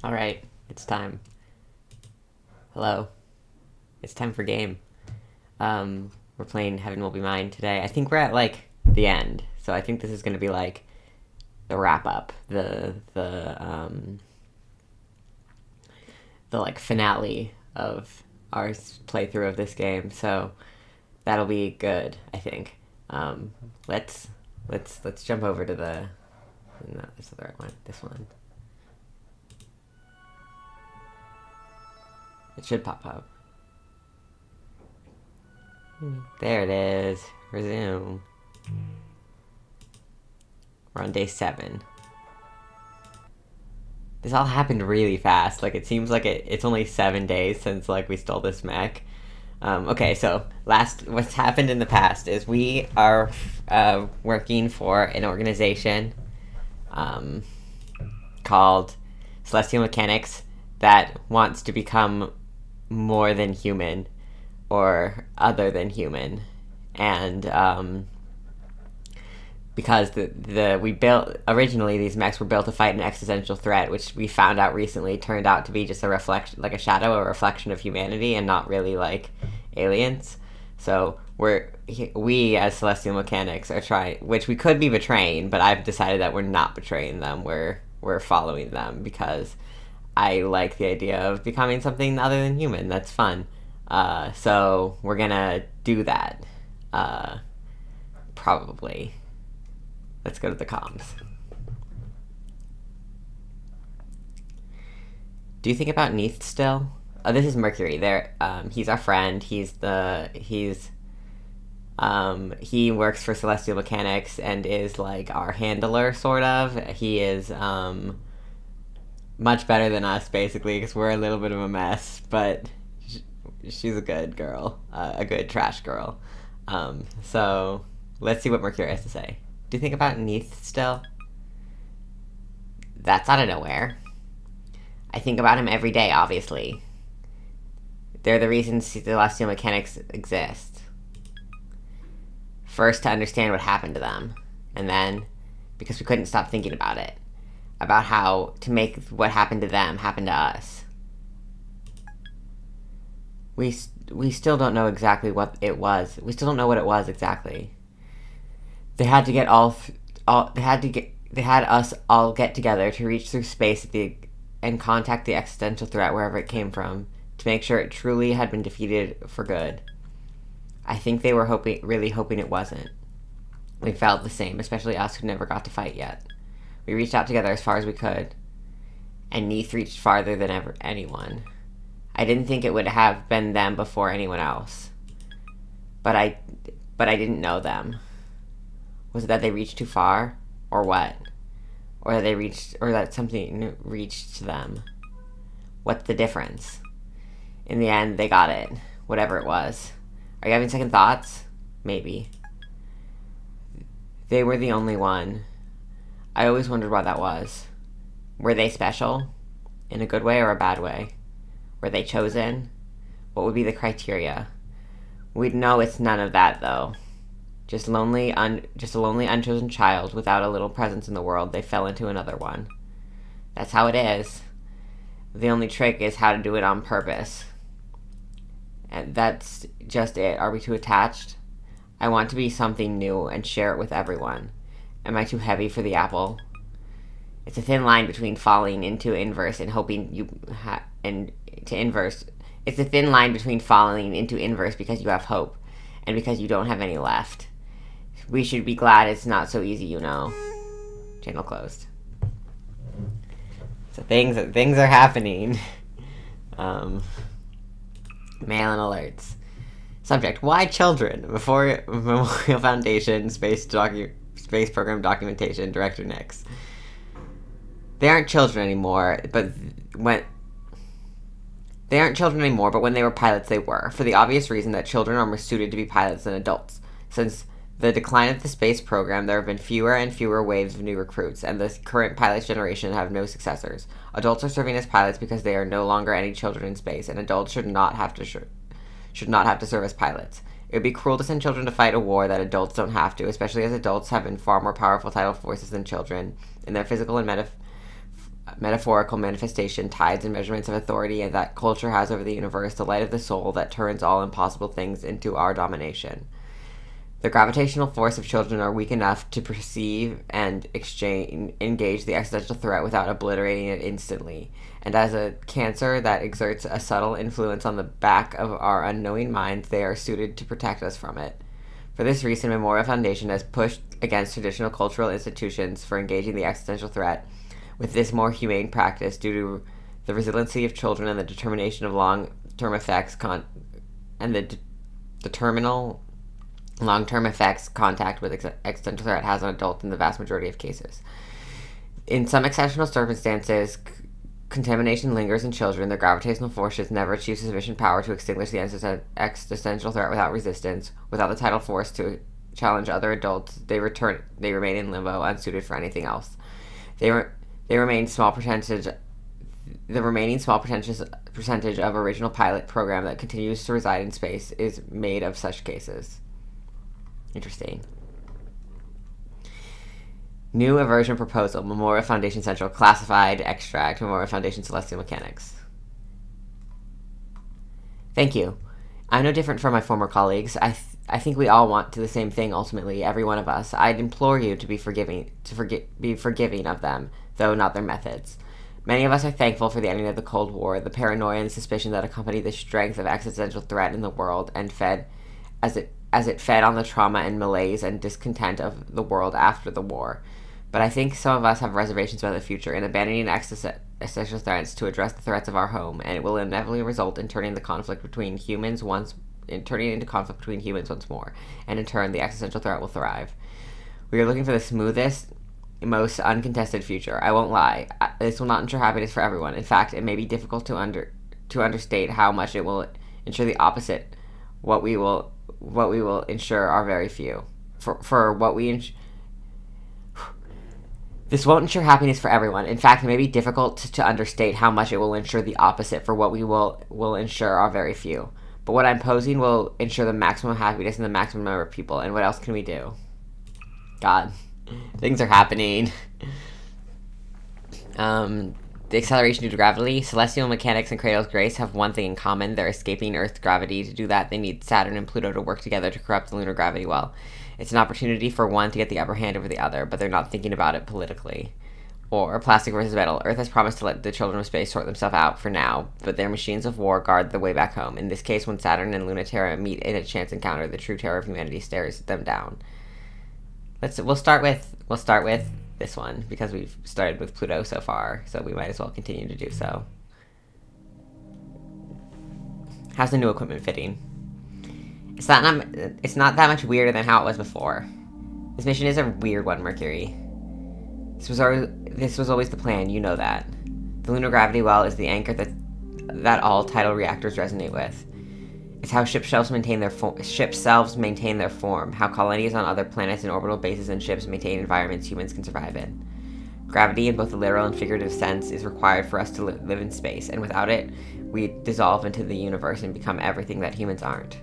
Alright, it's time. Hello. It's time for game. We're playing Heaven Will Be Mine today. I think we're at, the end. So I think this is gonna be, the wrap-up. The finale of our playthrough of this game. So that'll be good, I think. Let's jump over to the... No, this is the right one. This one. It should pop up. There it is. Resume. We're on day 7. This all happened really fast. It seems like it's only 7 days since, we stole this mech. Okay, so what's happened in the past is we are working for an organization called Celestial Mechanics that wants to become more than human or other than human, and because we built originally, these mechs were built to fight an existential threat, which we found out recently turned out to be just a reflection, a shadow, a reflection of humanity, and not really aliens. So we as Celestial Mechanics are trying, which we could be betraying, but I've decided that we're not betraying them. We're following them because I like the idea of becoming something other than human. That's fun. So we're gonna do that. Probably. Let's go to the comms. Do you think about Neith still? Oh, this is Mercury. He's our friend. He works for Celestial Mechanics and is our handler, sort of. He is much better than us, basically, because we're a little bit of a mess, but she's a good girl, a good trash girl. So let's see what Mercury has to say. Do you think about Neith still? That's out of nowhere. I think about him every day, obviously. They're the reasons Celestial Mechanics exist. First, to understand what happened to them, and then, because we couldn't stop thinking about it. About how to make what happened to them happen to us. We still don't know exactly what it was. We still don't know what it was exactly. They had us all get together to reach through space and contact the existential threat wherever it came from, to make sure it truly had been defeated for good. I think they were really hoping it wasn't. We felt the same, especially us who never got to fight yet. We reached out together as far as we could, and Neith reached farther than anyone. I didn't think it would have been them before anyone else. But I didn't know them. Was it that they reached too far? Or what? Or that something reached to them? What's the difference? In the end, they got it. Whatever it was. Are you having second thoughts? Maybe. They were the only one. I always wondered why that was. Were they special? In a good way or a bad way? Were they chosen? What would be the criteria? We'd know it's none of that, though. Just a lonely, unchosen child without a little presence in the world. They fell into another one. That's how it is. The only trick is how to do it on purpose. And that's just it. Are we too attached? I want to be something new and share it with everyone. Am I too heavy for the apple? It's a thin line between falling into inverse and hoping It's a thin line between falling into inverse because you have hope, and because you don't have any left. We should be glad it's not so easy, Channel closed. So things are happening. Mail and alerts. Subject: Why children? Before Memorial Foundation Space Program Documentation. Director Nix. They aren't children anymore, but when they were pilots, they were, for the obvious reason that children are more suited to be pilots than adults. Since the decline of the space program, there have been fewer and fewer waves of new recruits, and the current pilot generation have no successors. Adults are serving as pilots because they are no longer any children in space, and adults should not have to serve as pilots. It would be cruel to send children to fight a war that adults don't have to, especially as adults have been far more powerful tidal forces than children in their physical and metaphorical manifestation, tides and measurements of authority and that culture has over the universe, the light of the soul that turns all impossible things into our domination. The gravitational force of children are weak enough to perceive and engage the existential threat without obliterating it instantly. And as a cancer that exerts a subtle influence on the back of our unknowing minds, they are suited to protect us from it. For this reason, Memorial Foundation has pushed against traditional cultural institutions for engaging the existential threat with this more humane practice due to the resiliency of children and the determination of long-term effects long-term effects contact with existential threat has on adults in the vast majority of cases. In some exceptional circumstances, contamination lingers in children. Their gravitational forces never achieve sufficient power to extinguish the existential threat without resistance. Without the tidal force to challenge other adults, they remain in limbo, unsuited for anything else. The remaining small percentage of original pilot program that continues to reside in space is made of such cases. Interesting. New aversion proposal. Memorial Foundation Central. Classified extract. Memorial Foundation Celestial Mechanics. Thank you. I'm no different from my former colleagues. I think we all want to the same thing ultimately, every one of us. I'd implore you to be forgiving of them, though not their methods. Many of us are thankful for the ending of the Cold War, the paranoia and suspicion that accompanied the strength of existential threat in the world and fed as it fed on the trauma and malaise and discontent of the world after the war. But I think some of us have reservations about the future in abandoning existential threats to address the threats of our home, and it will inevitably result in turning into conflict between humans once more, and in turn, the existential threat will thrive. We are looking for the smoothest, most uncontested future. I won't lie. This will not ensure happiness for everyone. In fact, it may be difficult to understate how much it will ensure the opposite. What we will ensure are very few. This won't ensure happiness for everyone. In fact, it may be difficult to understate how much it will ensure the opposite. For what we will ensure are very few. But what I'm posing will ensure the maximum happiness in the maximum number of people. And what else can we do? God, things are happening. The acceleration due to gravity. Celestial Mechanics and Cradle's Grace have one thing in common. They're escaping Earth's gravity. To do that, they need Saturn and Pluto to work together to corrupt the lunar gravity well. It's an opportunity for one to get the upper hand over the other, but they're not thinking about it politically. Or plastic versus metal. Earth has promised to let the children of space sort themselves out for now, but their machines of war guard the way back home. In this case, when Saturn and Lunaterra meet in a chance encounter, the true terror of humanity stares them down. We'll start with this one, because we've started with Pluto so far, so we might as well continue to do so. How's the new equipment fitting? It's not that much weirder than how it was before. This mission is a weird one, Mercury. This was always the plan, you know that. The lunar gravity well is the anchor that all tidal reactors resonate with. It's how ship selves maintain their form, how colonies on other planets and orbital bases and ships maintain environments humans can survive in. Gravity, in both the literal and figurative sense, is required for us to live in space, and without it, we dissolve into the universe and become everything that humans aren't.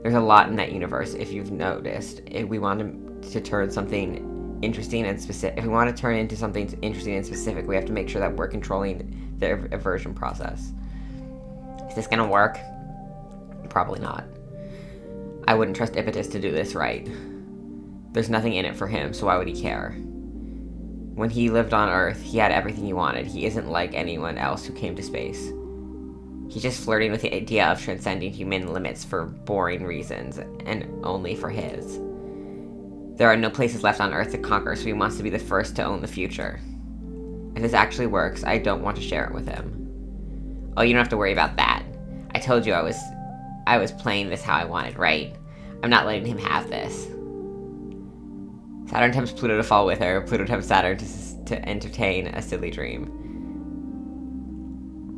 There's a lot in that universe, if you've noticed. If we want to turn something interesting and specific, if we want to turn into something interesting and specific, we have to make sure that we're controlling the aversion process. Is this gonna work? Probably not. I wouldn't trust Ippitus to do this right. There's nothing in it for him, so why would he care? When he lived on Earth, he had everything he wanted. He isn't like anyone else who came to space. He's just flirting with the idea of transcending human limits for boring reasons, and only for his. There are no places left on Earth to conquer, so he wants to be the first to own the future. If this actually works, I don't want to share it with him. Oh, you don't have to worry about that. I told you I was playing this how I wanted, right? I'm not letting him have this. Saturn tempts Pluto to fall with her. Pluto tempts Saturn to entertain a silly dream.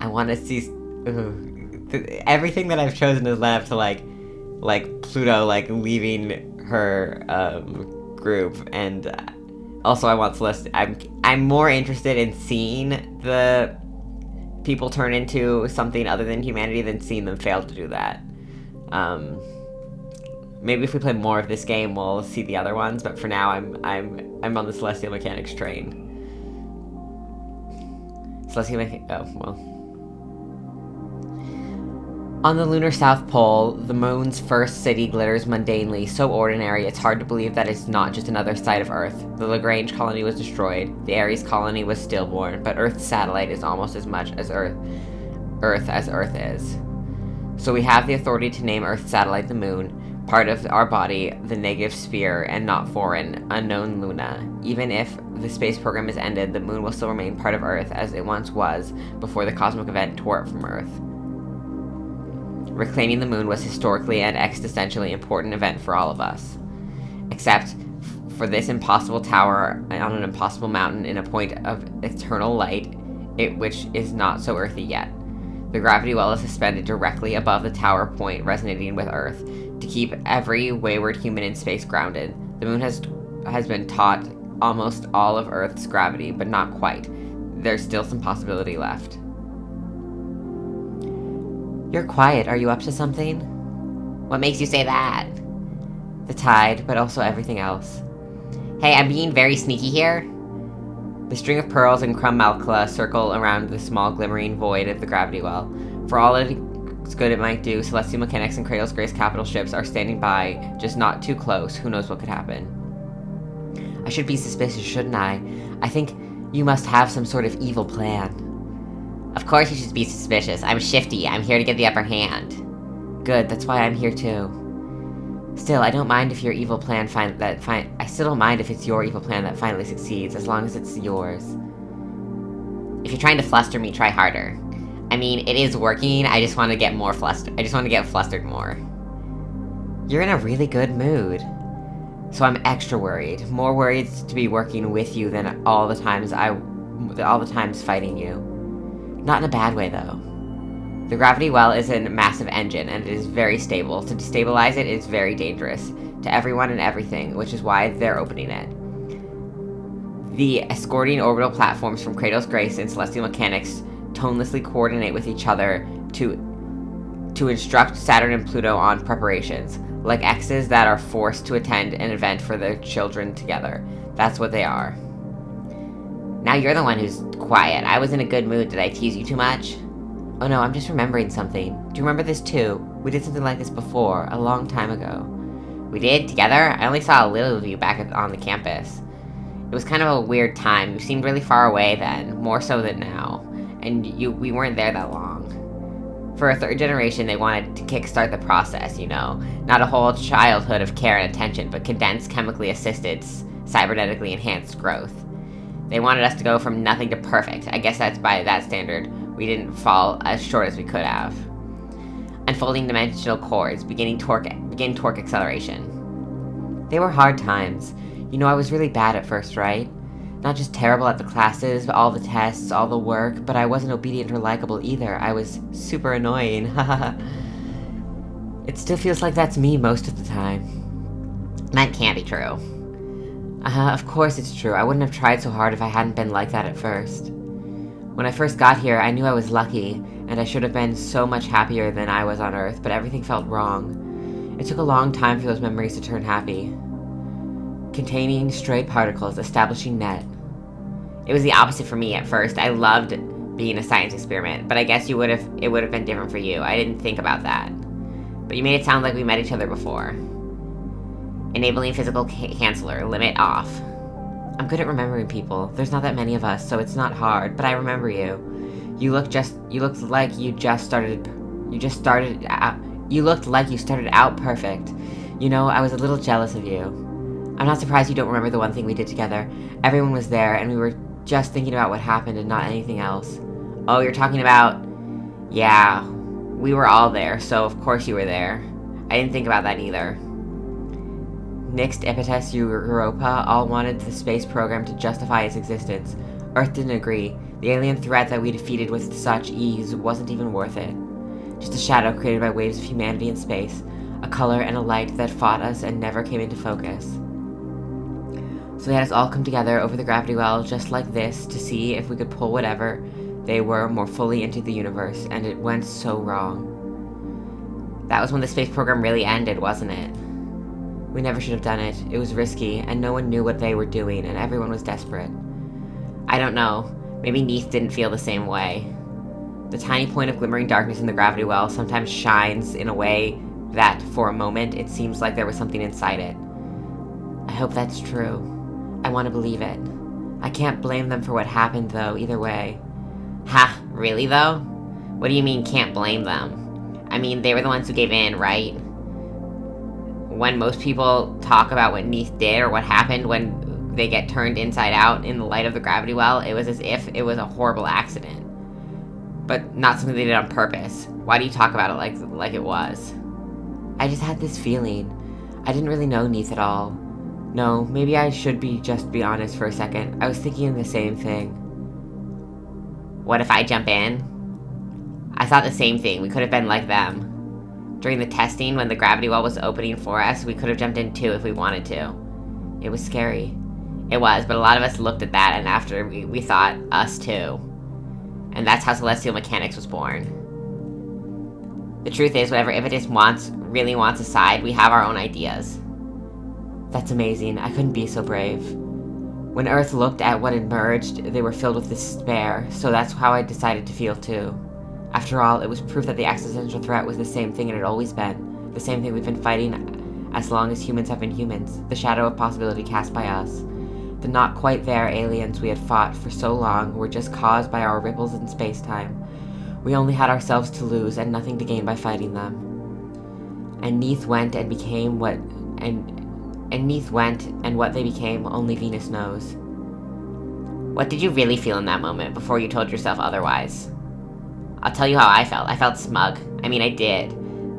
I want to see... everything that I've chosen is led up to, like Pluto, leaving her, group, and also I want Celeste... I'm more interested in seeing the people turn into something other than humanity than seeing them fail to do that. Maybe if we play more of this game, we'll see the other ones, but for now, I'm on the Celestial Mechanics train. On the lunar South Pole, the moon's first city glitters mundanely, so ordinary it's hard to believe that it's not just another side of Earth. The Lagrange colony was destroyed, the Ares colony was stillborn, but Earth's satellite is almost as much as Earth as Earth is. So we have the authority to name Earth's satellite the moon, part of our body, the negative sphere, and not foreign, unknown Luna. Even if the space program is ended, the moon will still remain part of Earth as it once was before the cosmic event tore it from Earth. Reclaiming the moon was historically and existentially important event for all of us. Except for this impossible tower on an impossible mountain in a point of eternal light, which is not so earthy yet. The gravity well is suspended directly above the tower point, resonating with Earth, to keep every wayward human in space grounded. The moon has been taught almost all of Earth's gravity, but not quite. There's still some possibility left. You're quiet. Are you up to something? What makes you say that? The tide, but also everything else. Hey, I'm being very sneaky here. The string of pearls and crumb malcla circle around the small glimmering void of the gravity well. For all it's good it might do, Celestial Mechanics and Kratos Grace capital ships are standing by, just not too close. Who knows what could happen? I should be suspicious, shouldn't I? I think you must have some sort of evil plan. Of course you should be suspicious. I'm shifty. I'm here to get the upper hand. Good, that's why I'm here too. Still, I don't mind if your evil plan I still don't mind if it's your evil plan that finally succeeds, as long as it's yours. If you're trying to fluster me, try harder. I mean, it is working, I just want to get more flustered. I just want to get flustered more. You're in a really good mood. So I'm extra worried. More worried to be working with you than all the times fighting you. Not in a bad way, though. The gravity well is a massive engine, and it is very stable. To destabilize it is very dangerous to everyone and everything, which is why they're opening it. The escorting orbital platforms from Kratos Grace and Celestial Mechanics tonelessly coordinate with each other to instruct Saturn and Pluto on preparations, like exes that are forced to attend an event for their children together. That's what they are. Now you're the one who's quiet. I was in a good mood. Did I tease you too much? Oh no, I'm just remembering something. Do you remember this too? We did something like this before, a long time ago. We did? Together? I only saw a little of you back on the campus. It was kind of a weird time. You seemed really far away then, more so than now. And we weren't there that long. For a third generation, they wanted to kickstart the process, you know? Not a whole childhood of care and attention, but condensed, chemically assisted, cybernetically enhanced growth. They wanted us to go from nothing to perfect. I guess that's by that standard. We didn't fall as short as we could have. Unfolding dimensional chords, begin torque acceleration. They were hard times. You know, I was really bad at first, right? Not just terrible at the classes, but all the tests, all the work, but I wasn't obedient or likable either. I was super annoying. It still feels like that's me most of the time. That can't be true. Of course it's true. I wouldn't have tried so hard if I hadn't been like that at first. When I first got here, I knew I was lucky, and I should have been so much happier than I was on Earth, but everything felt wrong. It took a long time for those memories to turn happy. Containing stray particles, establishing net. It was the opposite for me at first. I loved being a science experiment, but I guess it would have been different for you. I didn't think about that. But you made it sound like we met each other before. Enabling physical canceller, limit off. I'm good at remembering people. There's not that many of us, so it's not hard, but I remember you. You looked like you looked like you started out perfect. You know, I was a little jealous of you. I'm not surprised you don't remember the one thing we did together. Everyone was there, and we were just thinking about what happened and not anything else. Oh, you're talking about... Yeah, we were all there, so of course you were there. I didn't think about that either. Nixt, Epites, Europa all wanted the space program to justify its existence. Earth didn't agree. The alien threat that we defeated with such ease wasn't even worth it. Just a shadow created by waves of humanity in space, a color and a light that fought us and never came into focus. So they had us all come together over the gravity well, just like this, to see if we could pull whatever they were more fully into the universe, and it went so wrong. That was when the space program really ended, wasn't it? We never should have done it. It was risky, and no one knew what they were doing, and everyone was desperate. I don't know. Maybe Neith didn't feel the same way. The tiny point of glimmering darkness in the gravity well sometimes shines in a way that, for a moment, it seems like there was something inside it. I hope that's true. I want to believe it. I can't blame them for what happened, though, either way. Ha, really, though? What do you mean, can't blame them? I mean, they were the ones who gave in, right? When most people talk about what Neith did or what happened when they get turned inside out in the light of the gravity well, it was as if it was a horrible accident. But not something they did on purpose. Why do you talk about it like it was? I just had this feeling. I didn't really know Neith at all. No, maybe I should just be honest for a second. I was thinking the same thing. What if I jump in? I thought the same thing. We could have been like them. During the testing, when the gravity well was opening for us, we could have jumped in too if we wanted to. It was scary. It was, but a lot of us looked at that, and after we thought, us too. And that's how Celestial Mechanics was born. The truth is, whatever Ividis really wants aside, we have our own ideas. That's amazing. I couldn't be so brave. When Earth looked at what emerged, they were filled with despair, so that's how I decided to feel too. After all, it was proof that the existential threat was the same thing it had always been. The same thing we've been fighting as long as humans have been humans. The shadow of possibility cast by us. The not quite there aliens we had fought for so long were just caused by our ripples in space-time. We only had ourselves to lose and nothing to gain by fighting them. And Neith went and became what... And Neith went, and what they became, only Venus knows. What did you really feel in that moment, before you told yourself otherwise? I'll tell you how I felt. I felt smug. I did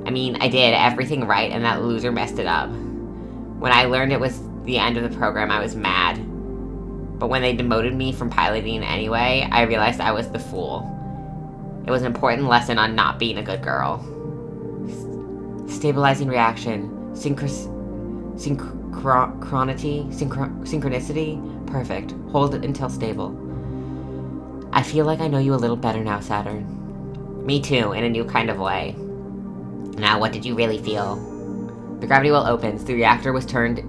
everything right, and that loser messed it up. When I learned it was the end of the program, I was mad. But when they demoted me from piloting anyway, I realized I was the fool. It was an important lesson on not being a good girl. Stabilizing reaction. Synchronicity? Perfect. Hold it until stable. I feel like I know you a little better now, Saturn. Me too, in a new kind of way. Now, what did you really feel? The gravity well opens. The reactor is turned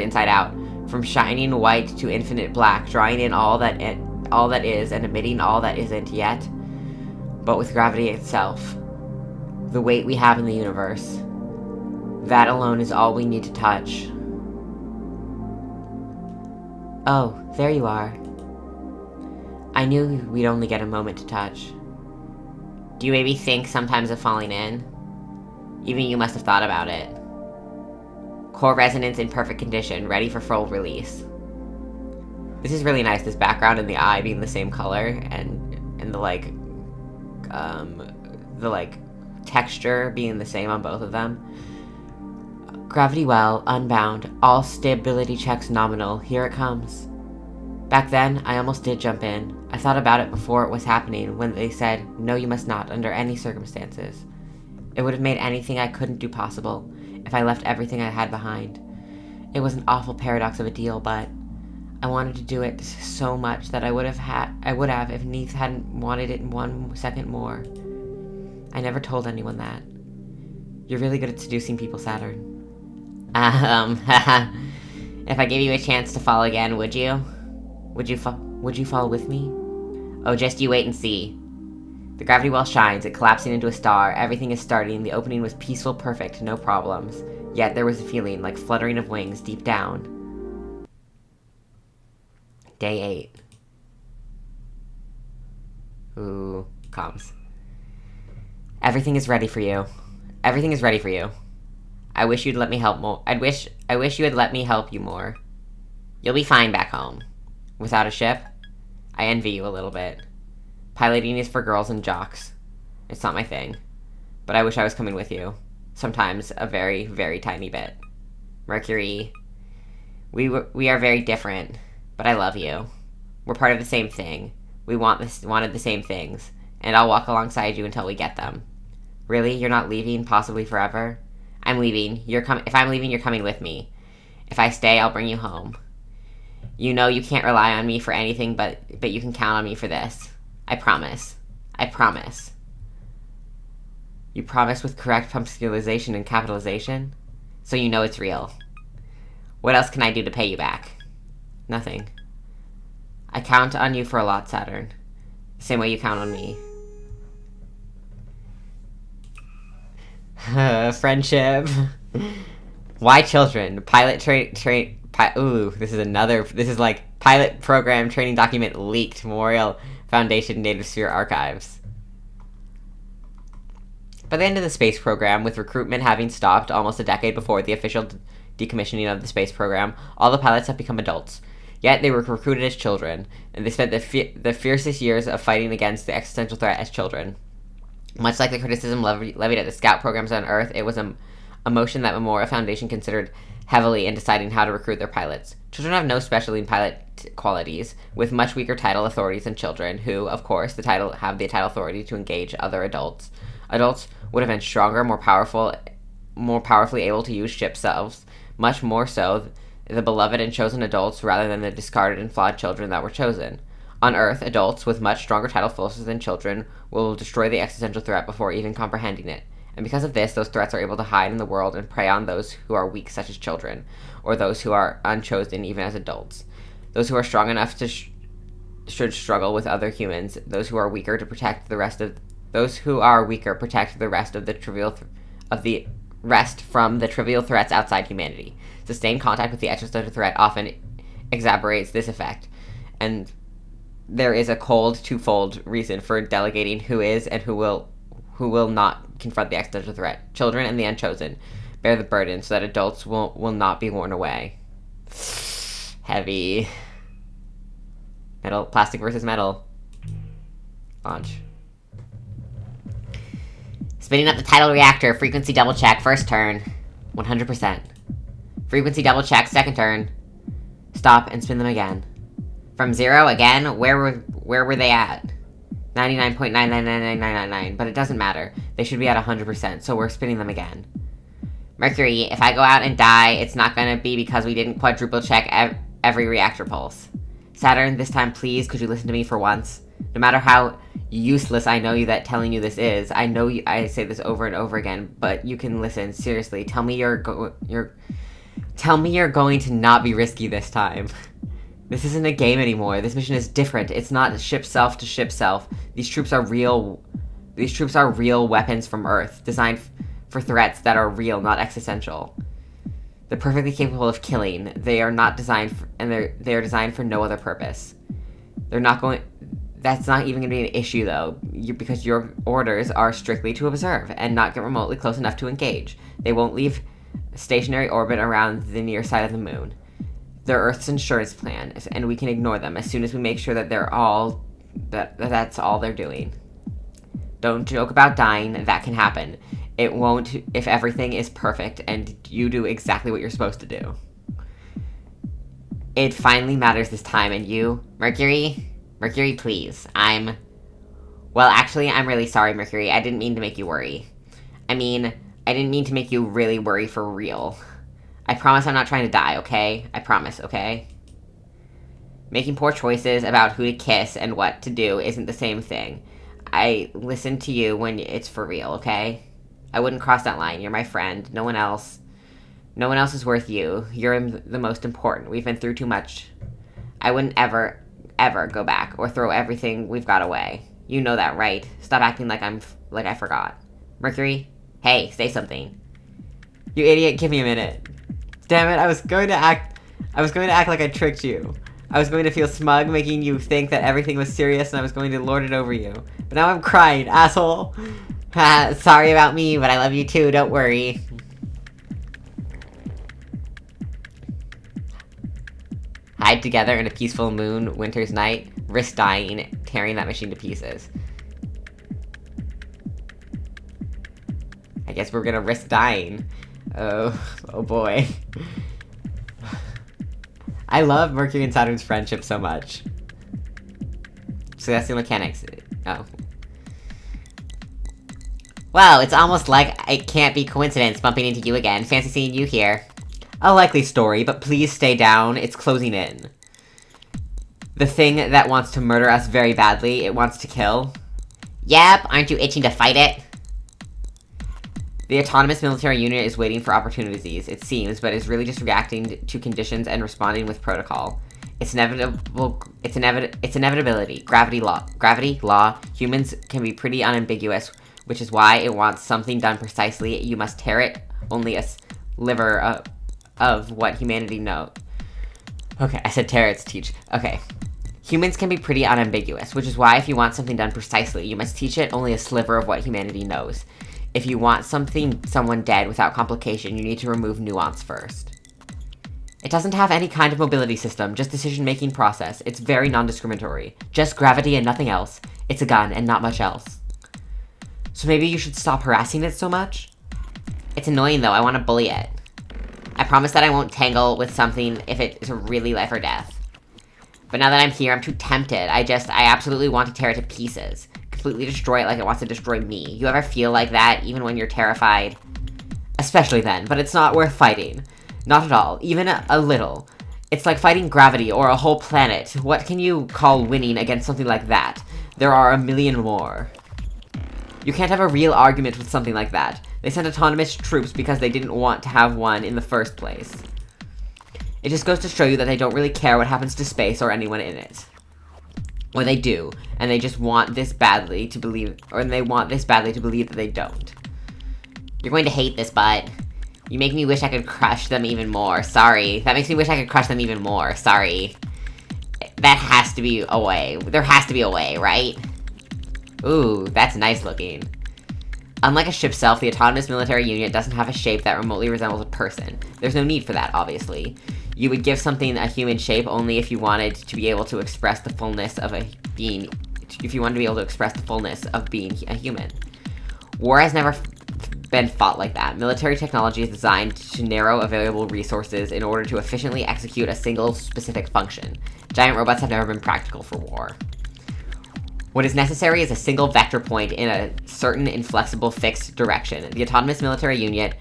inside out, from shining white to infinite black, drawing in all that is and emitting all that isn't yet, but with gravity itself. The weight we have in the universe. That alone is all we need to touch. Oh, there you are. I knew we'd only get a moment to touch. Do you maybe think sometimes of falling in? Even you must have thought about it. Core resonance in perfect condition, ready for full release. This is really nice, this background and the eye being the same color, and the texture being the same on both of them. Gravity well, unbound, all stability checks nominal, here it comes. Back then, I almost did jump in. I thought about it before it was happening, when they said, no, you must not, under any circumstances. It would have made anything I couldn't do possible, if I left everything I had behind. It was an awful paradox of a deal, but I wanted to do it so much that I would have if Neith hadn't wanted it 1 second more. I never told anyone that. You're really good at seducing people, Saturn. If I gave you a chance to fall again, would you? Would you fall with me? Oh, just you wait and see. The gravity well shines, it collapsing into a star, everything is starting, the opening was peaceful, perfect, no problems. Yet there was a feeling, like fluttering of wings, deep down. Day 8. Ooh, comms. Everything is ready for you. Everything is ready for you. I wish you'd let me help more. I wish you had let me help you more. You'll be fine back home. Without a ship? I envy you a little bit. Piloting is for girls and jocks. It's not my thing. But I wish I was coming with you. Sometimes a very, very tiny bit. Mercury. We are very different, but I love you. We're part of the same thing. We wanted the same things, and I'll walk alongside you until we get them. Really? You're not leaving, possibly forever? I'm leaving. If I'm leaving, you're coming with me. If I stay, I'll bring you home. You know you can't rely on me for anything, but you can count on me for this. I promise. I promise. You promise with correct punctualization and capitalization? So you know it's real. What else can I do to pay you back? Nothing. I count on you for a lot, Saturn. Same way you count on me. Friendship. Why children? This is like pilot program training document leaked. Memorial Foundation Native Sphere Archives. By the end of the space program, with recruitment having stopped almost a decade before the official decommissioning of the space program, all the pilots have become adults. Yet they were recruited as children, and they spent the fiercest years of fighting against the existential threat as children. Much like the criticism levied at the scout programs on Earth, it was a motion that Memorial Foundation considered heavily in deciding how to recruit their pilots. Children have no specialty in pilot qualities, with much weaker tidal authorities than children, who, of course, have the tidal authority to engage other adults. Adults would have been stronger, more powerfully able to use ship selves, much more so the beloved and chosen adults rather than the discarded and flawed children that were chosen. On Earth, adults with much stronger tidal forces than children will destroy the existential threat before even comprehending it. And because of this, those threats are able to hide in the world and prey on those who are weak, such as children, or those who are unchosen even as adults. Those who are strong enough to should struggle with other humans. Those who are weaker protect the rest from the trivial threats outside humanity. Sustained contact with the existential threat often exacerbates this effect, and there is a cold, twofold reason for delegating who is and who will not confront the existential threat. Children and the unchosen bear the burden so that adults will not be worn away. Heavy. Plastic versus metal. Launch. Spinning up the tidal reactor. Frequency double check. First turn. 100%. Frequency double check. Second turn. Stop and spin them again. From 0 again. Where were they at? 99.999999, but it doesn't matter. They should be at 100%, so we're spinning them again. Mercury, if I go out and die, it's not gonna be because we didn't quadruple check every reactor pulse. Saturn, this time please, could you listen to me for once? No matter how useless I know that telling you this is, I know I say this over and over again, but you can listen. Seriously, tell me you're going to not be risky this time. This isn't a game anymore. This mission is different. It's not ship self to ship self. These troops are real weapons from Earth, designed for threats that are real, not existential. They're perfectly capable of killing. They are not designed they are designed for no other purpose. That's not even going to be an issue though, because your orders are strictly to observe and not get remotely close enough to engage. They won't leave stationary orbit around the near side of the moon. They're Earth's insurance plan, and we can ignore them as soon as we make sure that that's all they're doing. Don't joke about dying. That can happen. It won't if everything is perfect and you do exactly what you're supposed to do. It finally matters this time, and you, Mercury, please. Well, actually, I'm really sorry, Mercury. I didn't mean to make you worry. I didn't mean to make you really worry for real. I promise I'm not trying to die, okay? I promise, okay? Making poor choices about who to kiss and what to do isn't the same thing. I listen to you when it's for real, okay? I wouldn't cross that line. You're my friend. No one else is worth you. You're the most important. We've been through too much. I wouldn't ever go back or throw everything we've got away. You know that, right? Stop acting like I forgot. Mercury? Hey, say something. You idiot, give me a minute. Damn it, I was going to act like I tricked you. I was going to feel smug, making you think that everything was serious, and I was going to lord it over you. But now I'm crying, asshole. Sorry about me, but I love you too, don't worry. Hide together in a peaceful winter's night, risk dying, tearing that machine to pieces. I guess we're gonna risk dying. Oh boy. I love Mercury and Saturn's friendship so much. Celestial mechanics. Oh. Well, it's almost like it can't be coincidence bumping into you again. Fancy seeing you here. A likely story, but please stay down. It's closing in. The thing that wants to murder us very badly, it wants to kill. Yep, aren't you itching to fight it? The autonomous military unit is waiting for opportunities, it seems, but is really just reacting to conditions and responding with protocol. It's inevitable. It's inevitability. Gravity law. Humans can be pretty unambiguous, which is why it wants something done precisely. You must tear it only a sliver of what humanity knows. Okay, I said tear, it's teach. Okay. Humans can be pretty unambiguous, which is why if you want something done precisely, you must teach it only a sliver of what humanity knows. If you want someone dead without complication, you need to remove nuance first. It doesn't have any kind of mobility system, just decision-making process. It's very non-discriminatory. Just gravity and nothing else. It's a gun and not much else. So maybe you should stop harassing it so much? It's annoying though, I want to bully it. I promise that I won't tangle with something if it is really life or death. But now that I'm here, I'm too tempted. I absolutely want to tear it to pieces. Completely destroy it like it wants to destroy me. You ever feel like that, even when you're terrified? Especially then, but it's not worth fighting. Not at all, even a little. It's like fighting gravity or a whole planet. What can you call winning against something like that? There are a million more. You can't have a real argument with something like that. They sent autonomous troops because they didn't want to have one in the first place. It just goes to show you that they don't really care what happens to space or anyone in it. Or they do, and they just want this badly to believe, that they don't. You're going to hate this, but you make me wish I could crush them even more. Sorry. That makes me wish I could crush them even more. Sorry. That has to be a way. There has to be a way, right? Ooh, that's nice looking. Unlike a ship's self, the autonomous military unit doesn't have a shape that remotely resembles a person. There's no need for that, obviously. You would give something a human shape only if you wanted to be able to express the fullness of being a human. War has never been fought like that. Military technology is designed to narrow available resources in order to efficiently execute a single specific function. Giant robots have never been practical for war. What is necessary is a single vector point in a certain inflexible fixed direction. The autonomous military unit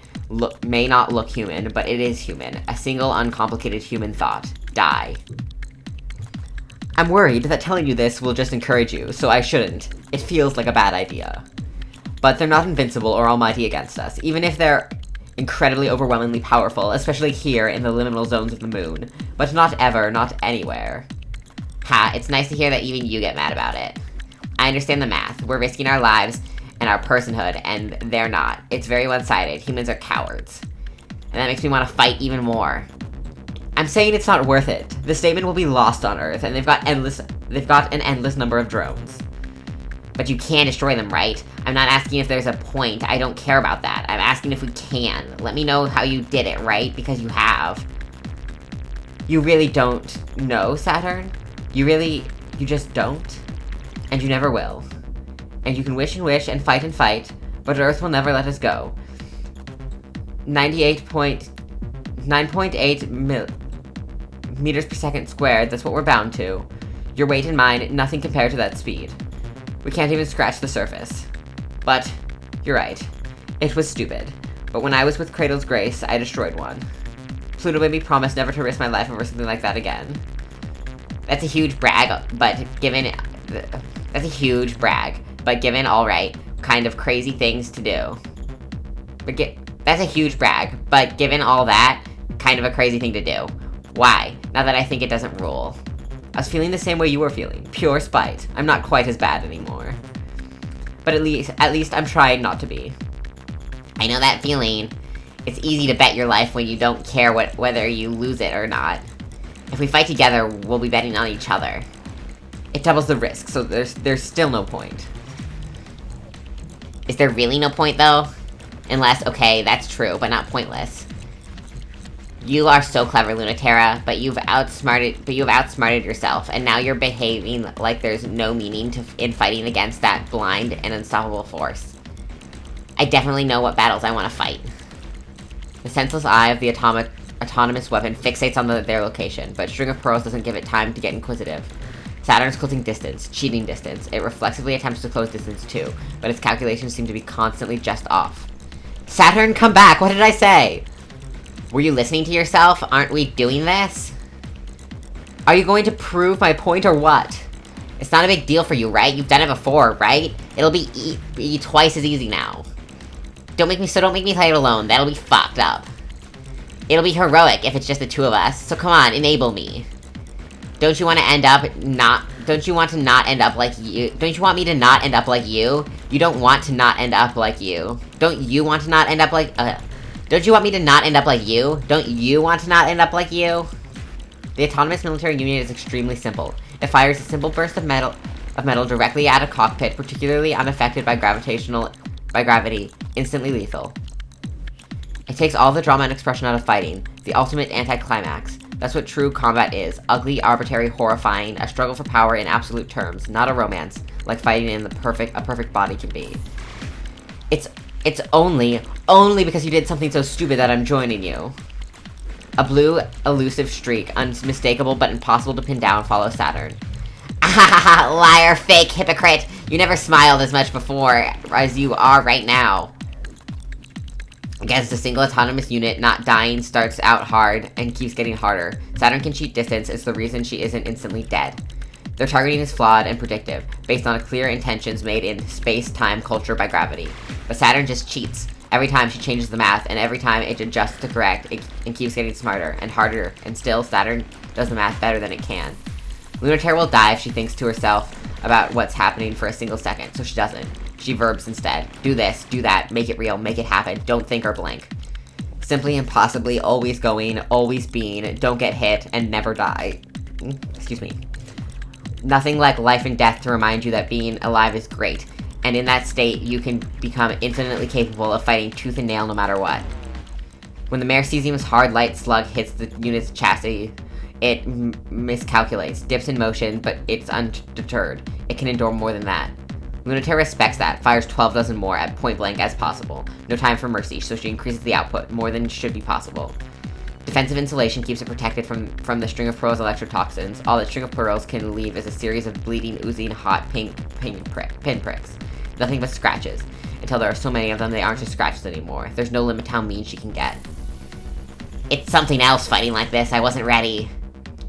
may not look human, but it is human. A single uncomplicated human thought. Die. I'm worried that telling you this will just encourage you, so I shouldn't. It feels like a bad idea. But they're not invincible or almighty against us, even if they're incredibly overwhelmingly powerful, especially here in the liminal zones of the moon. But not ever, not anywhere. Ha, it's nice to hear that even you get mad about it. I understand the math. We're risking our lives and our personhood, and they're not. It's very one-sided. Humans are cowards. And that makes me want to fight even more. I'm saying it's not worth it. The statement will be lost on Earth, and they've got an endless number of drones. But you can destroy them, right? I'm not asking if there's a point. I don't care about that. I'm asking if we can. Let me know how you did it, right? Because you have. You really don't know, Saturn? You just don't? And you never will. And you can wish and fight, but Earth will never let us go. 9.8 meters per second squared, that's what we're bound to. Your weight and mine, nothing compared to that speed. We can't even scratch the surface. But, you're right. It was stupid. But when I was with Cradle's Grace, I destroyed one. Pluto made me promise never to risk my life over something like that again. That's a huge brag, but given alright, kind of crazy things to do. That's a huge brag, but given all that, kind of a crazy thing to do. Why? Now that I think it doesn't rule. I was feeling the same way you were feeling. Pure spite. I'm not quite as bad anymore. But at least I'm trying not to be. I know that feeling. It's easy to bet your life when you don't care whether you lose it or not. If we fight together, we'll be betting on each other. It doubles the risk, so there's still no point. Is there really no point, though? Unless, okay, that's true, but not pointless. You are so clever, Lunaterra, but you've outsmarted yourself, and now you're behaving like there's no meaning in fighting against that blind and unstoppable force. I definitely know what battles I want to fight. The senseless eye of the autonomous weapon fixates on their location, but String of Pearls doesn't give it time to get inquisitive. Saturn's closing distance, cheating distance. It reflexively attempts to close distance too, but its calculations seem to be constantly just off. Saturn, come back! What did I say? Were you listening to yourself? Aren't we doing this? Are you going to prove my point or what? It's not a big deal for you, right? You've done it before, right? It'll be twice as easy now. Don't make me fight alone. That'll be fucked up. It'll be heroic if it's just the two of us. So come on, enable me. Don't you want to end up not... Don't you want to not end up like you? Don't you want me to not end up like you? You don't want to not end up like you. Don't you want to not end up like... Don't you want me to not end up like you? Don't you want to not end up like you? The autonomous military unit is extremely simple. It fires a simple burst of metal directly at a cockpit, particularly unaffected by gravity, instantly lethal. It takes all the drama and expression out of fighting, the ultimate anticlimax. That's what true combat is. Ugly, arbitrary, horrifying, a struggle for power in absolute terms, not a romance, like fighting in a perfect body can be. It's only because you did something so stupid that I'm joining you. A blue, elusive streak, unmistakable but impossible to pin down, follows Saturn. Ahahaha, liar, fake, hypocrite! You never smiled as much before as you are right now. Against a single autonomous unit, not dying starts out hard and keeps getting harder. Saturn can cheat distance, it's the reason she isn't instantly dead. Their targeting is flawed and predictive, based on clear intentions made in space, time, culture by gravity. But Saturn just cheats. Every time she changes the math, and every time it adjusts to correct, it keeps getting smarter and harder, and still Saturn does the math better than it can. Lunaterra will die if she thinks to herself about what's happening for a single second, so she doesn't. She verbs instead. Do this, do that, make it real, make it happen, don't think or blink. Simply and possibly, always going, always being, don't get hit, and never die. Excuse me. Nothing like life and death to remind you that being alive is great, and in that state, you can become infinitely capable of fighting tooth and nail no matter what. When the Mercesium's hard light slug hits the unit's chassis, it miscalculates, dips in motion, but it's undeterred. It can endure more than that. Lunaterra respects that, fires 12 dozen more at point blank as possible. No time for mercy, so she increases the output, more than should be possible. Defensive insulation keeps it protected from the string of pearls electrotoxins. All that string of pearls can leave is a series of bleeding, oozing, hot pink pinpricks. Nothing but scratches. Until there are so many of them, they aren't just scratches anymore. There's no limit how mean she can get. It's something else fighting like this, I wasn't ready.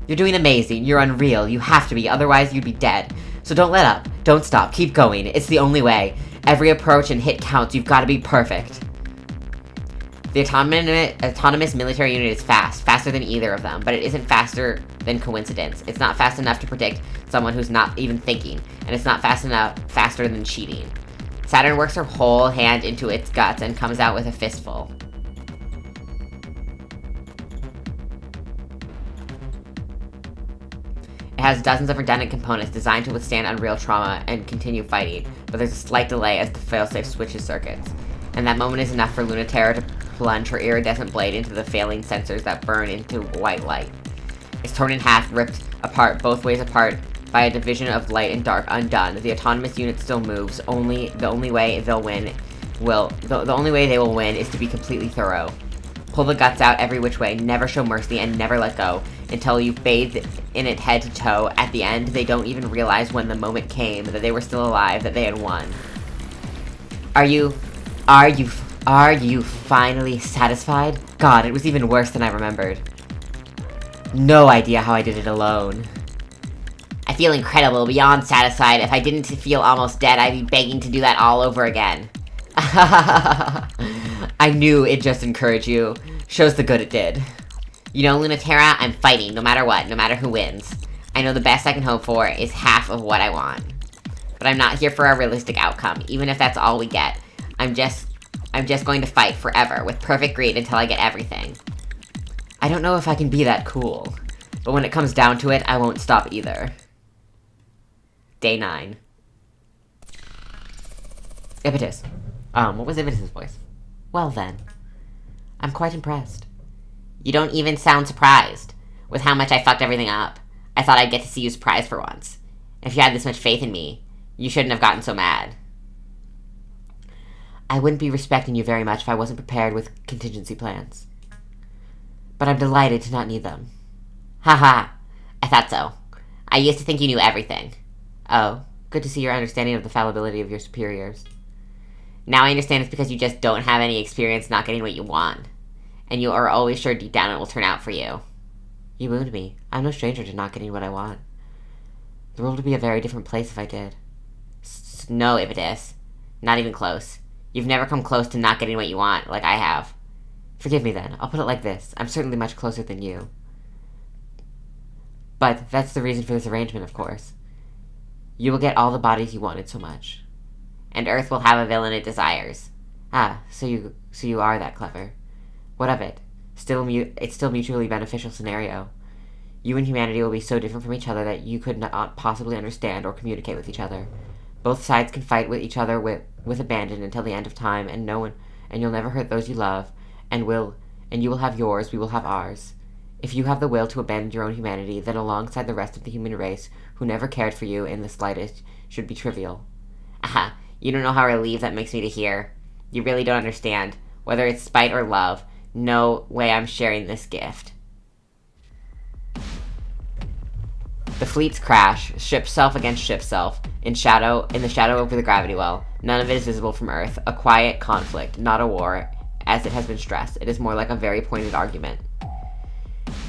You're doing amazing, you're unreal, you have to be, otherwise you'd be dead. So don't let up, don't stop, keep going, it's the only way. Every approach and hit counts, you've got to be perfect. The autonomous military unit is faster than either of them, but it isn't faster than coincidence. It's not fast enough to predict someone who's not even thinking, and it's not faster than cheating. Saturn works her whole hand into its guts and comes out with a fistful. It has dozens of redundant components designed to withstand unreal trauma and continue fighting, but there's a slight delay as the failsafe switches circuits. And that moment is enough for Lunaterra to plunge her iridescent blade into the failing sensors that burn into white light. It's torn in half, ripped apart, both ways apart, by a division of light and dark undone. The autonomous unit still moves, the only way they will win is to be completely thorough. Pull the guts out every which way, never show mercy, and never let go, until you've bathed in it head to toe. At the end, they don't even realize when the moment came, that they were still alive, that they had won. Are you finally satisfied? God, it was even worse than I remembered. No idea how I did it alone. I feel incredible, beyond satisfied. If I didn't feel almost dead, I'd be begging to do that all over again. I knew it'd just encourage you. Shows the good it did. You know, Lunaterra, I'm fighting, no matter what, no matter who wins. I know the best I can hope for is half of what I want. But I'm not here for a realistic outcome, even if that's all we get. I'm just going to fight forever, with perfect greed until I get everything. I don't know if I can be that cool, but when it comes down to it, I won't stop either. Day 9. Ipetus. What was Ipetus' voice? Well then. I'm quite impressed. You don't even sound surprised, with how much I fucked everything up. I thought I'd get to see you surprised for once. If you had this much faith in me, you shouldn't have gotten so mad. I wouldn't be respecting you very much if I wasn't prepared with contingency plans. But I'm delighted to not need them. Haha, I thought so. I used to think you knew everything. Oh, good to see your understanding of the fallibility of your superiors. Now I understand it's because you just don't have any experience not getting what you want. And you are always sure deep down it will turn out for you. You wound me. I'm no stranger to not getting what I want. The world would be a very different place if I did. No, Ipetus. Not even close. You've never come close to not getting what you want, like I have. Forgive me then. I'll put it like this. I'm certainly much closer than you. But that's the reason for this arrangement, of course. You will get all the bodies you wanted so much. And Earth will have a villain it desires. Ah, so you are that clever. What of it? It's still mutually beneficial scenario. You and humanity will be so different from each other that you could not possibly understand or communicate with each other. Both sides can fight with each other with abandon until the end of time, and you'll never hurt those you love, and you will have yours, we will have ours. If you have the will to abandon your own humanity, then alongside the rest of the human race, who never cared for you in the slightest, should be trivial. Aha, you don't know how relieved that makes me to hear. You really don't understand. Whether it's spite or love, no way I'm sharing this gift. The fleets crash, ship self against ship self, in the shadow over the gravity well. None of it is visible from Earth. A quiet conflict, not a war, as it has been stressed. It is more like a very pointed argument.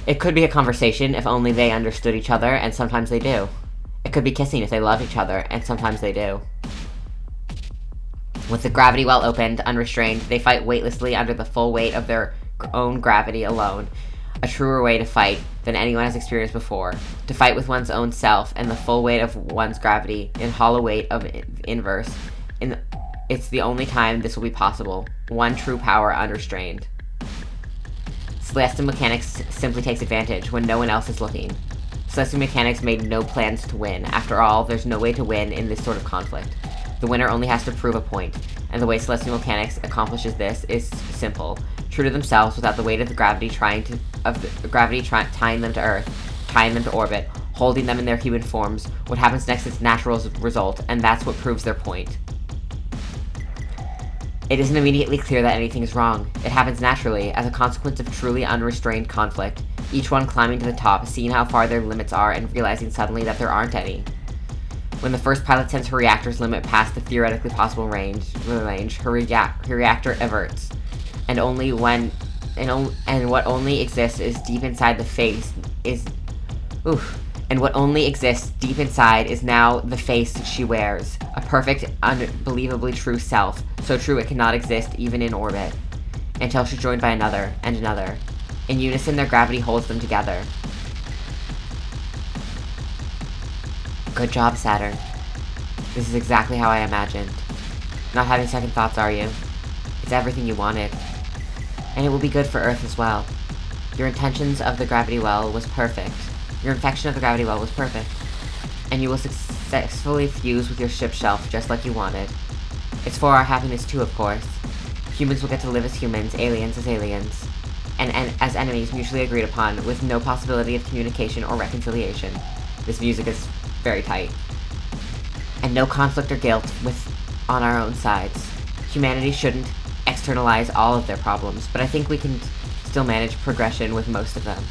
It could be a conversation if only they understood each other, and sometimes they do. It could be kissing if they love each other, and sometimes they do. With the gravity well opened, unrestrained, they fight weightlessly under the full weight of their own gravity alone. A truer way to fight than anyone has experienced before. To fight with one's own self and the full weight of one's gravity in hollow weight of inverse. It's the only time this will be possible. One true power unrestrained. Celestial Mechanics simply takes advantage when no one else is looking. Celestial Mechanics made no plans to win. After all, there's no way to win in this sort of conflict. The winner only has to prove a point, and the way Celestial Mechanics accomplishes this is simple. True to themselves, without the weight of the gravity tying them to Earth, tying them to orbit, holding them in their human forms. What happens next is natural result, and that's what proves their point. It isn't immediately clear that anything is wrong. It happens naturally, as a consequence of truly unrestrained conflict, each one climbing to the top, seeing how far their limits are, and realizing suddenly that there aren't any. When the first pilot sends her reactor's limit past the theoretically possible range, her reactor everts, and what only exists deep inside is now the face she wears, a perfect, unbelievably true self, so true it cannot exist even in orbit, until she's joined by another, and another. In unison, their gravity holds them together. Good job, Saturn. This is exactly how I imagined. Not having second thoughts, are you? It's everything you wanted. And it will be good for Earth as well. Your intentions of the gravity well was perfect. Your infection of the gravity well was perfect. And you will successfully fuse with your ship shelf just like you wanted. It's for our happiness too, of course. Humans will get to live as humans, aliens as aliens. And as enemies mutually agreed upon, with no possibility of communication or reconciliation. This music is very tight. And no conflict or guilt on our own sides. Humanity shouldn't externalize all of their problems, but I think we can still manage progression with most of them.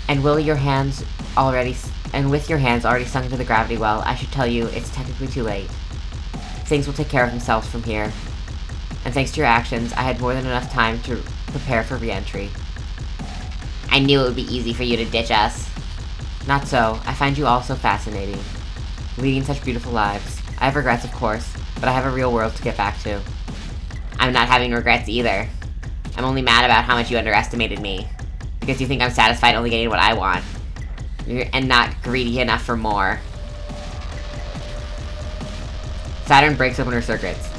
And with your hands already sunk into the gravity well, I should tell you it's technically too late. Things will take care of themselves from here. And thanks to your actions, I had more than enough time to prepare for re-entry. I knew it would be easy for you to ditch us. Not so. I find you all so fascinating. Leading such beautiful lives. I have regrets, of course, but I have a real world to get back to. I'm not having regrets either. I'm only mad about how much you underestimated me. Because you think I'm satisfied only getting what I want. And not greedy enough for more. Saturn breaks open her circuits.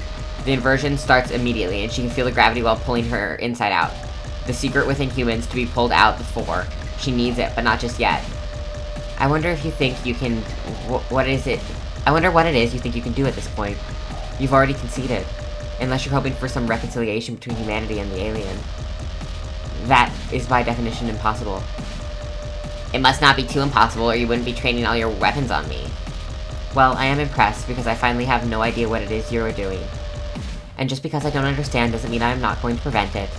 The inversion starts immediately, and she can feel the gravity well pulling her inside out. The secret within humans to be pulled out before. She needs it, but not just yet. I wonder if you think you can... I wonder what it is you think you can do at this point. You've already conceded. Unless you're hoping for some reconciliation between humanity and the alien. That is by definition impossible. It must not be too impossible, or you wouldn't be training all your weapons on me. Well, I am impressed, because I finally have no idea what it is you are doing. And just because I don't understand doesn't mean I am not going to prevent it.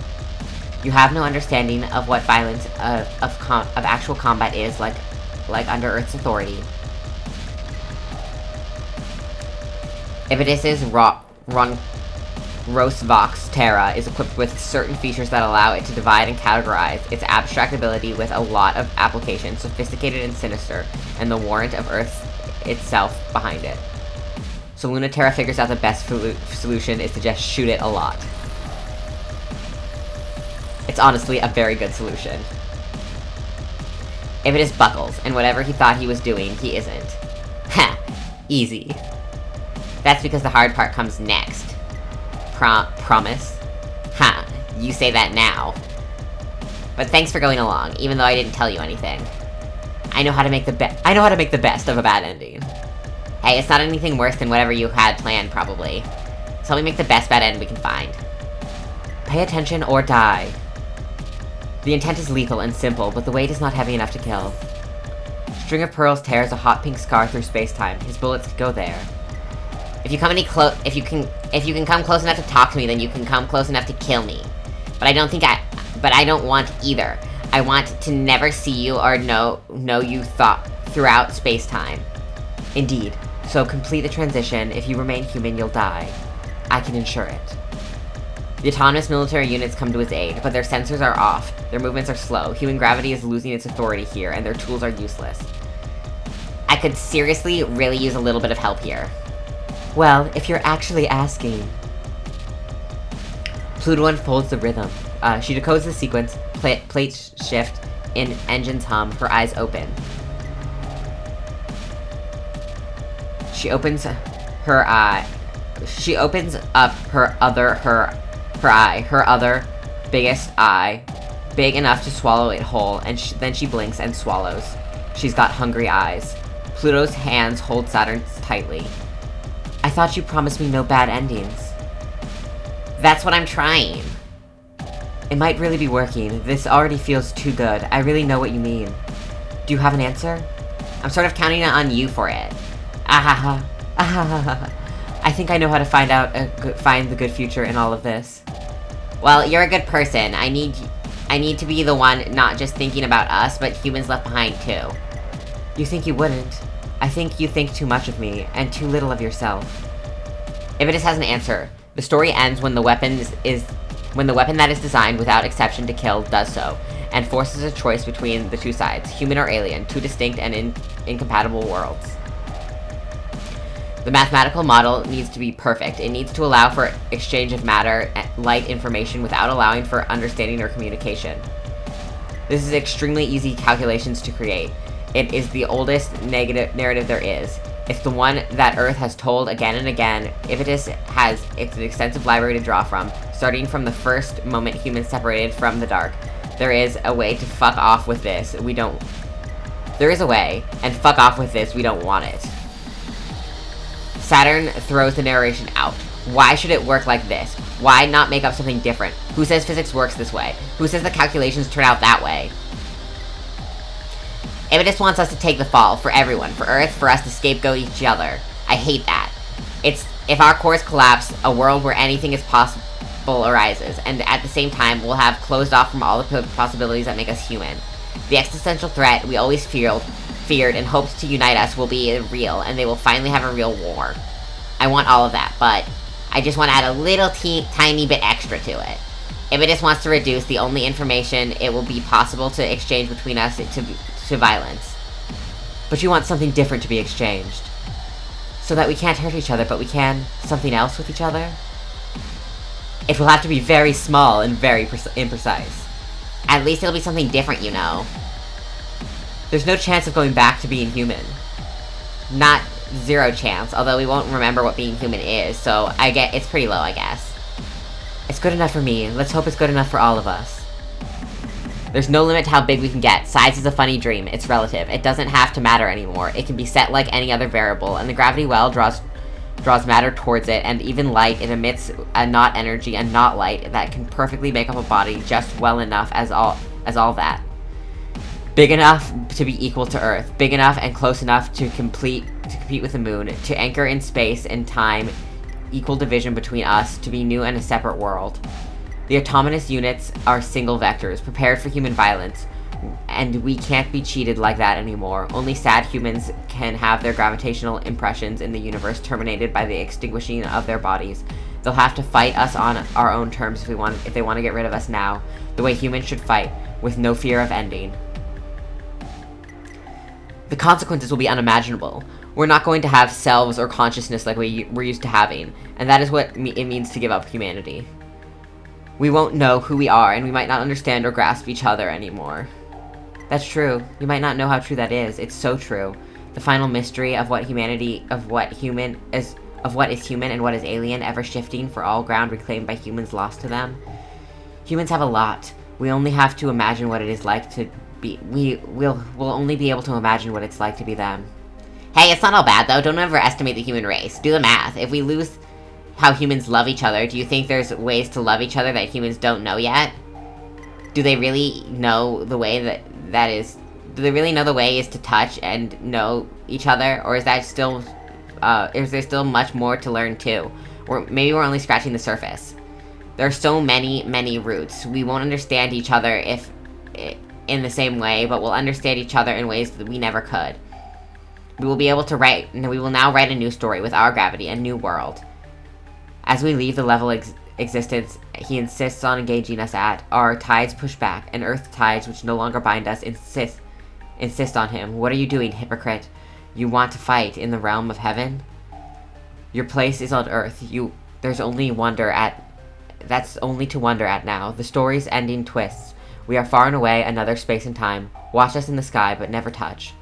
You have no understanding of what violence of actual combat is like under Earth's authority. Evidis's Rosvox Terra is equipped with certain features that allow it to divide and categorize its abstract ability with a lot of applications, sophisticated and sinister, and the warrant of Earth itself behind it. So Lunaterra figures out the best solution is to just shoot it a lot. It's honestly a very good solution. Ividis buckles, and whatever he thought he was doing, he isn't. Ha! Easy. That's because the hard part comes next. Promise? Ha! You say that now. But thanks for going along, even though I didn't tell you anything. I know how to make the best of a bad ending. Hey, it's not anything worse than whatever you had planned, probably. So we make the best bad end we can find. Pay attention or die. The intent is lethal and simple, but the weight is not heavy enough to kill. String of Pearls tears a hot pink scar through space-time. His bullets could go there. If you can come close enough to talk to me, then you can come close enough to kill me. But I don't want either. I want to never see you or know you throughout space-time. Indeed. So complete the transition. If you remain human, you'll die. I can ensure it. The autonomous military units come to his aid, but their sensors are off, their movements are slow, human gravity is losing its authority here, and their tools are useless. I could seriously really use a little bit of help here. Well, if you're actually asking. Pluto unfolds the rhythm. She decodes the sequence, plates shift, in engines hum, her eyes open. She opens up her other biggest eye, big enough to swallow it whole, and then she blinks and swallows. She's got hungry eyes. Pluto's hands hold Saturn's tightly. I thought you promised me no bad endings. That's what I'm trying. It might really be working. This already feels too good. I really know what you mean. Do you have an answer? I'm sort of counting on you for it. Ahaha. Ahaha. I think I know how to find the good future in all of this. Well, you're a good person. I need to be the one not just thinking about us, but humans left behind too. You think you wouldn't. I think you think too much of me, and too little of yourself. Ividis has an answer. The story ends when the weapon that is designed without exception to kill does so, and forces a choice between the two sides, human or alien, two distinct and incompatible worlds. The mathematical model needs to be perfect. It needs to allow for exchange of matter, light information without allowing for understanding or communication. This is extremely easy calculations to create. It is the oldest narrative there is. It's the one that Earth has told again and again. Ividis has an extensive library to draw from, starting from the first moment humans separated from the dark. There is a way to fuck off with this. There is a way, and fuck off with this, we don't want it. Saturn throws the narration out. Why should it work like this? Why not make up something different? Who says physics works this way? Who says the calculations turn out that way? Ividis wants us to take the fall, for everyone, for Earth, for us to scapegoat each other. I hate that. If our cores collapse, a world where anything is possible arises, and at the same time, we'll have closed off from all the possibilities that make us human. The existential threat we always feared and hoped to unite us will be real, and they will finally have a real war. I want all of that, but I just want to add a little tiny bit extra to it. Ividis wants to reduce the only information it will be possible to exchange between us to violence. But you want something different to be exchanged. So that we can't hurt each other, but we can something else with each other? It will have to be very small and very imprecise. At least it'll be something different, you know. There's no chance of going back to being human. Not zero chance, although we won't remember what being human is, so it's pretty low, I guess. It's good enough for me. Let's hope it's good enough for all of us. There's no limit to how big we can get. Size is a funny dream. It's relative. It doesn't have to matter anymore. It can be set like any other variable, and the gravity well draws matter towards it, and even light, it emits a not energy and not light that can perfectly make up a body just well enough as all that. Big enough to be equal to Earth. Big enough and close enough to compete with the moon. To anchor in space and time. Equal division between us. To be new and a separate world. The autonomous units are single vectors, prepared for human violence, and we can't be cheated like that anymore. Only sad humans can have their gravitational impressions in the universe terminated by the extinguishing of their bodies. They'll have to fight us on our own terms if they want to get rid of us now, the way humans should fight, with no fear of ending. The consequences will be unimaginable. We're not going to have selves or consciousness like we're used to having, and that is what it means to give up humanity. We won't know who we are, and we might not understand or grasp each other anymore. That's true. You might not know how true that is. It's so true. The final mystery of what humanity, of what is human and what is alien, ever shifting for all ground reclaimed by humans lost to them. Humans have a lot. We only have to imagine what it is like to be. We'll only be able to imagine what it's like to be them. Hey, it's not all bad though. Don't overestimate the human race. Do the math. If we lose how humans love each other, do you think there's ways to love each other that humans don't know yet? Do they really know the way that is? Do they really know the way is to touch and know each other, or is that still? Is there still much more to learn too? Or maybe we're only scratching the surface. There are so many routes. We won't understand each other in the same way, but we'll understand each other in ways that we never could. We will now write a new story with our gravity, a new world. As we leave the level existence he insists on engaging us at, our tides push back, and Earth tides which no longer bind us insist on him. What are you doing, hypocrite? You want to fight in the realm of heaven? Your place is on Earth. That's only to wonder at now. The story's ending twists. We are far and away another space and time. Watch us in the sky, but never touch.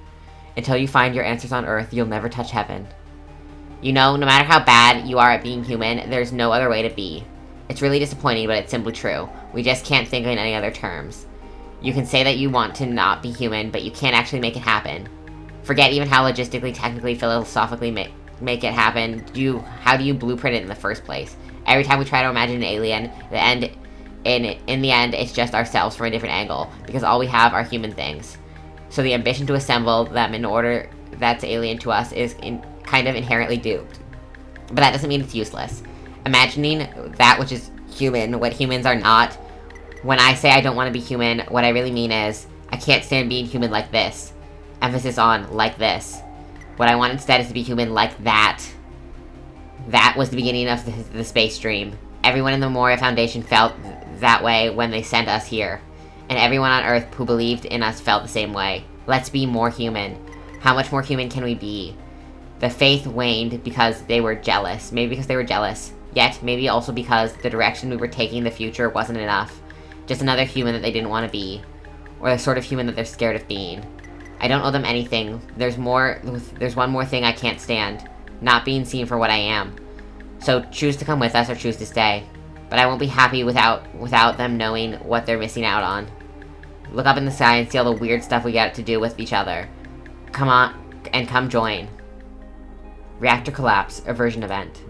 Until you find your answers on Earth, you'll never touch heaven. You know, no matter how bad you are at being human, there's no other way to be. It's really disappointing, but it's simply true. We just can't think in any other terms. You can say that you want to not be human, but you can't actually make it happen. Forget even how logistically, technically, philosophically make it happen. How do you blueprint it in the first place? Every time we try to imagine an alien, in the end, it's just ourselves from a different angle, because all we have are human things. So the ambition to assemble them in order that's alien to us is kind of inherently doomed. But that doesn't mean it's useless. Imagining that which is human, what humans are not. When I say I don't want to be human, what I really mean is, I can't stand being human like this. Emphasis on like this. What I want instead is to be human like that. That was the beginning of the space dream. Everyone in the Moria Foundation felt that way when they sent us here. And everyone on Earth who believed in us felt the same way. Let's be more human. How much more human can we be? The faith waned because they were jealous. Maybe because they were jealous. Yet, maybe also because the direction we were taking in the future wasn't enough. Just another human that they didn't want to be. Or the sort of human that they're scared of being. I don't owe them anything. There's one more thing I can't stand. Not being seen for what I am. So choose to come with us or choose to stay. But I won't be happy without them knowing what they're missing out on. Look up in the sky and see all the weird stuff we get to do with each other. Come on, and come join. Reactor collapse, aversion event.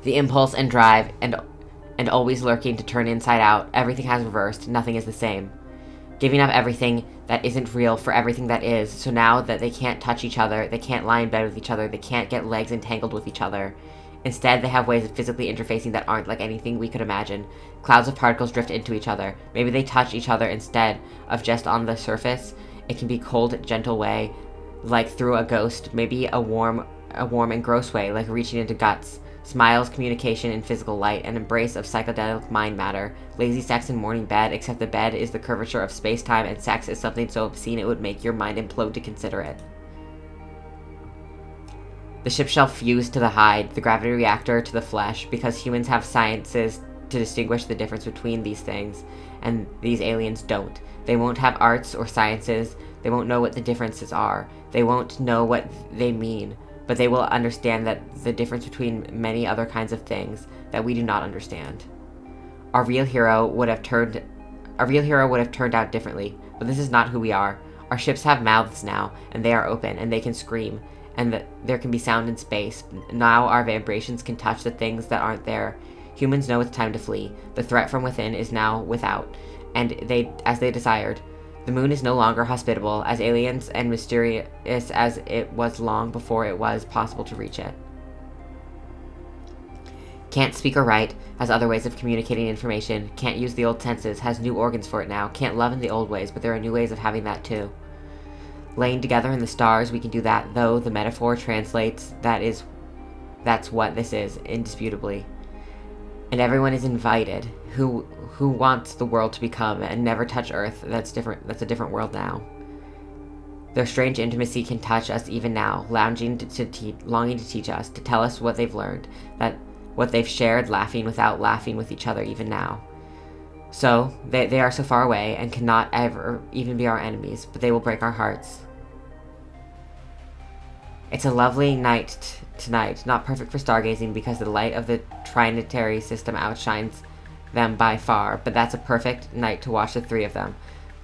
The impulse and drive, and always lurking to turn inside out, everything has reversed, nothing is the same. Giving up everything that isn't real for everything that is, so now that they can't touch each other, they can't lie in bed with each other, they can't get legs entangled with each other. Instead, they have ways of physically interfacing that aren't like anything we could imagine. Clouds of particles drift into each other. Maybe they touch each other instead of just on the surface. It can be cold, gentle way, like through a ghost. Maybe a warm and gross way, like reaching into guts. Smiles, communication, and physical light, an embrace of psychedelic mind matter. Lazy sex in morning bed, except the bed is the curvature of space-time, and sex is something so obscene it would make your mind implode to consider it. The ship shall fuse to the hide, the gravity reactor to the flesh, because humans have sciences to distinguish the difference between these things, and these aliens don't. They won't have arts or sciences, they won't know what the differences are, they won't know what they mean, but they will understand that the difference between many other kinds of things that we do not understand. Our real hero would have turned out differently, but this is not who we are. Our ships have mouths now, and they are open, and they can scream, and there can be sound in space. Now our vibrations can touch the things that aren't there. Humans know it's time to flee. The threat from within is now without, and as they desired. The moon is no longer hospitable, as aliens and mysterious as it was long before it was possible to reach it. Can't speak or write, has other ways of communicating information. Can't use the old senses, has new organs for it now. Can't love in the old ways, but there are new ways of having that too. Laying together in the stars, we can do that, though the metaphor translates that's what this is, indisputably. And everyone is invited, who wants the world to become and never touch Earth. That's a different world now. Their strange intimacy can touch us even now, longing to teach us, to tell us what they've learned, that what they've shared, laughing without laughing with each other even now. So, they are so far away and cannot ever even be our enemies, but they will break our hearts. It's a lovely night tonight, not perfect for stargazing because the light of the Trinitary system outshines them by far, but that's a perfect night to watch the three of them.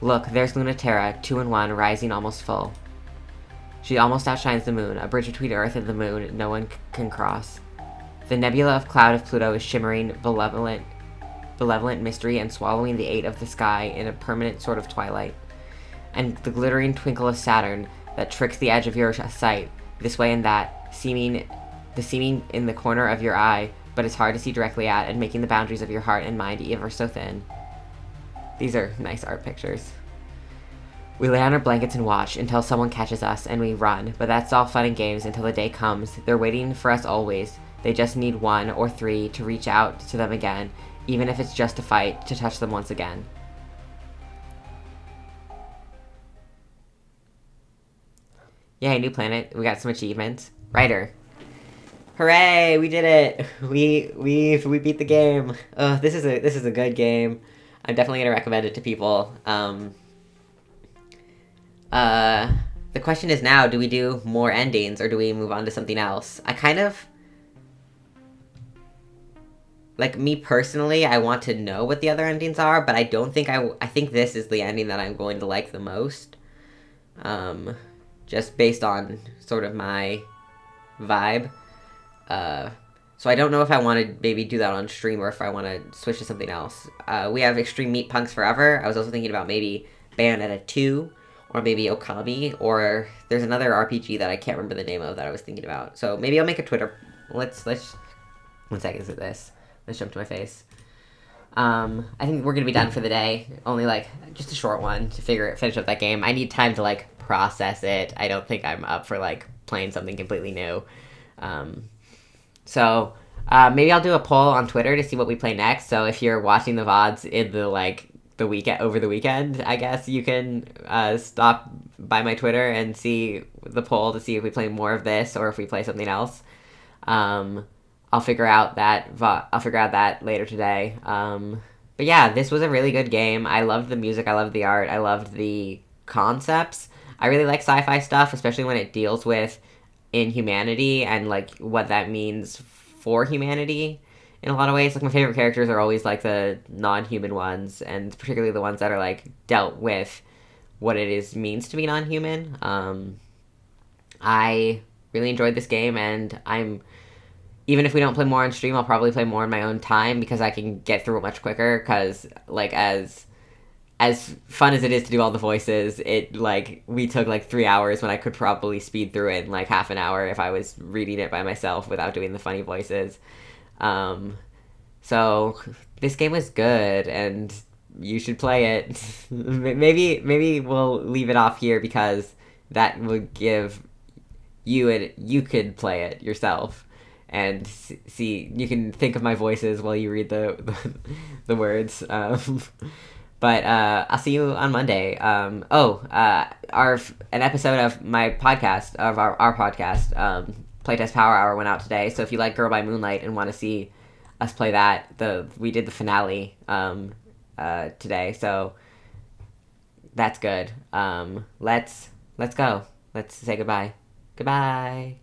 Look, there's Lunaterra, 2 and 1, rising almost full. She almost outshines the moon, a bridge between Earth and the moon no one can cross. The nebula of cloud of Pluto is shimmering, benevolent mystery and swallowing the 8 of the sky in a permanent sort of twilight. And the glittering twinkle of Saturn that tricks the edge of your sight, this way and that, seeming in the corner of your eye, but it's hard to see directly at, and making the boundaries of your heart and mind ever so thin. These are nice art pictures. We lay on our blankets and watch until someone catches us, and we run, but that's all fun and games until the day comes. They're waiting for us always. They just need 1 or 3 to reach out to them again, even if it's just to fight, to touch them once again. Yay, new planet. We got some achievements. Writer. Hooray! We did it. We beat the game. This is a good game. I'm definitely gonna recommend it to people. The question is now, do we do more endings or do we move on to something else? I kind of like, me personally, I want to know what the other endings are, but I don't think I think this is the ending that I'm going to like the most. Just based on sort of my vibe. So I don't know if I want to maybe do that on stream or if I want to switch to something else. We have Extreme Meat Punks Forever. I was also thinking about maybe Bayonetta 2 or maybe Okami, or there's another RPG that I can't remember the name of that I was thinking about. So maybe I'll make a Twitter. Let's 1 second to this. Let's jump to my face. I think we're gonna be done for the day. Only like just a short one to finish up that game. I need time to like process it. I don't think I'm up for like playing something completely new. So maybe I'll do a poll on Twitter to see what we play next. So if you're watching the VODs in the weekend over the weekend, I guess you can stop by my Twitter and see the poll to see if we play more of this or if we play something else. I'll figure out that later today. But yeah, this was a really good game. I loved the music. I loved the art. I loved the concepts. I really like sci-fi stuff, especially when it deals with inhumanity and like what that means for humanity in a lot of ways. Like, my favorite characters are always like the non-human ones, and particularly the ones that are like dealt with what it means to be non-human. I really enjoyed this game, and even if we don't play more on stream, I'll probably play more in my own time because I can get through it much quicker. Because like as fun as it is to do all the voices, we took like 3 hours when I could probably speed through it in like half an hour if I was reading it by myself without doing the funny voices. So this game was good, and you should play it. maybe we'll leave it off here because that would give you could play it yourself and see, you can think of my voices while you read the words. But I'll see you on Monday. An episode of my podcast, of our podcast, Playtest Power Hour, went out today. So if you like Girl by Moonlight and want to see us play that, we did the finale today. So that's good. Let's go. Let's say goodbye. Goodbye.